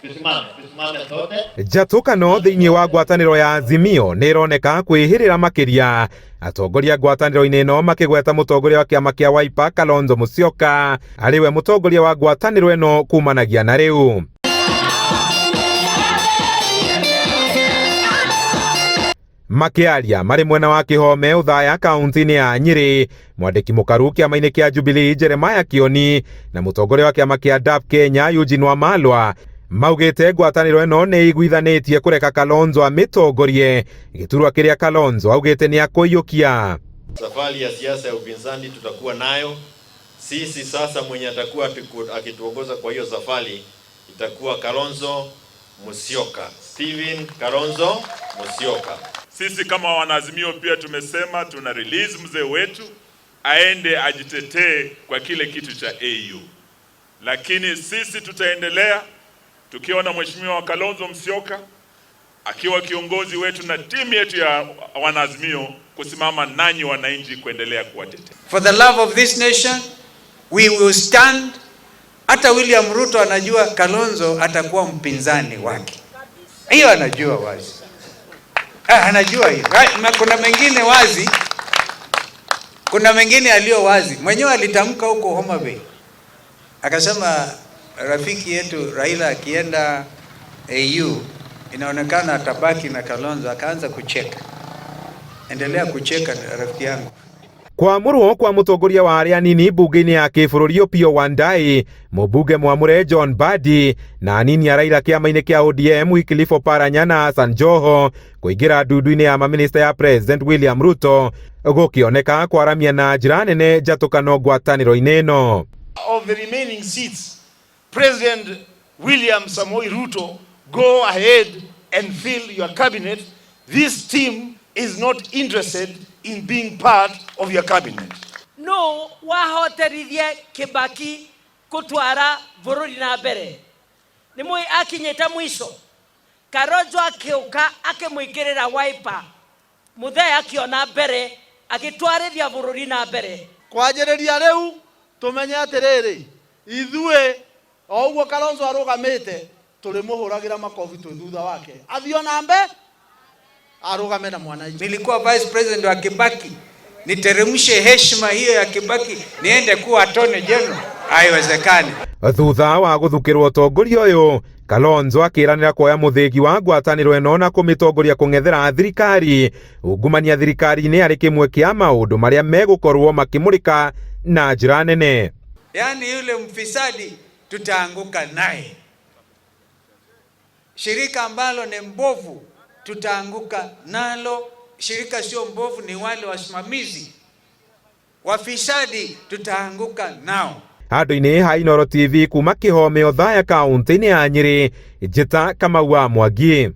tusimame sote. Njatũkano thĩinĩ wa ngwatanĩro ya Azimio nĩ ĩroneka kwĩhĩrĩra makĩria, atongoria ngwatanĩro-inĩ ĩno makĩgweta mũtongoria wa kĩama kĩa Wiper Kalonzo Musyoka arĩwe mũtongoria wa ngwatanĩro ĩno kumanagia na rĩu. Makiaria marĩ mwena wa Kĩhome Uthaya kaunti-inĩ ya Nyĩrĩ, mwandĩki mũkaru kĩama-inĩ kĩa Jubilee Jeremiah Kioni na mũtongoria wa kĩama kĩa DAP Kenya Eugene Wamalwa maugĩte ngwatanĩro ĩno nĩ iguithanĩtie kũreka Kalonzo amĩtongorie, gĩturwa kĩrĩa Kalonzo augĩte nĩ akũiyũkia. Safari ya siasa ya upinzani tutakuwa nayo sisi. Sasa mwenye atakuwa akituongoza kwa hiyo safari itakuwa Kalonzo Musyoka, Stephen Kalonzo Musyoka. Sisi kama wanaazimio pia tumesema tuna release mzee wetu aende ajitetee kwa kile kitu cha AU, lakini sisi tutaendelea tukiona mheshimiwa Kalonzo Musyoka akiwa kiongozi wetu na timu yetu ya wanaazimio kusimama nanyi wananchi kuendelea kuwatetea. For the love of this nation we will stand. Hata William Ruto anajua Kalonzo atakuwa mpinzani wake, hiyo anajua wazi. Anajua hiyo. Kuna mengine wazi, kuna mengine aliyo wazi. Mwenyewe alitamka huko Homa Bay akasema rafiki yetu Raila akienda AU inaonekana atabaki na Kalonzo. Akaanza kucheka. Endelea kucheka rafiki yangu. Kwamũrwo kwa mũtongoria wa arĩa anini mbunge-inĩ ya kĩbũrũri Opiyo Wandayi, mũmbunge mwamũre John Mbadi na anini a Raila kĩama-inĩ kĩa ODM Wycliffe Oparanya na Hassan Joho kũingĩra ndundu-inĩ ya maminista ya President William Ruto gũkĩoneka kwaramia na njĩra nene njatũkano ngwatanĩro-inĩ ĩno. Of the remaining seats, President William Samoei Ruto, go ahead and fill your cabinet. This team is not interested in being part of your cabinet. No wahoterithie Kibaki kutwara bũrũri na mbere. Nĩ mũĩ akinyĩte mwisho. Kalonzo akĩũka akĩmũingĩrĩra Wiper. Muthee akiona mbere agĩtwarithia bũrũri na mbere. Kwanjĩrĩria rĩu tũmenye atĩrĩrĩ, ithuĩ o ũguo Kalonzo arũgamĩte tũrĩmũhũragĩra makobi twĩ thutha wake. Athio na mbere arugame na mwananchi. Nilikuwa vice president wa Kibaki, niteremshe heshima hiyo ya Kibaki niende kuwa attorney general? Haiwezekani. Thutha wa gũthukĩrwo ũtongoria ũyũ, Kalonzo akĩranĩra kuoya mũthĩgi wa ngwatanĩro ĩno na kũmĩtongoria kũng'ethera thirikari. Ungumania thirikari-inĩ arĩ kĩmwe kĩa maũndũ marĩa megũkorwo makĩmũrĩka na njĩra nene. Yani yule mfisadi tutaanguka naye. Shirika ambalo ni mbovu tutaanguka nalo. Shirika sio mbovu, ni wale wasimamizi. Wafisadi tutaanguka nao. Handũ-inĩ ha Inooro TV kuma Kĩhome Uthaya kaunti-inĩ ya Nyĩrĩ, njĩta Kamau wa Mwangi.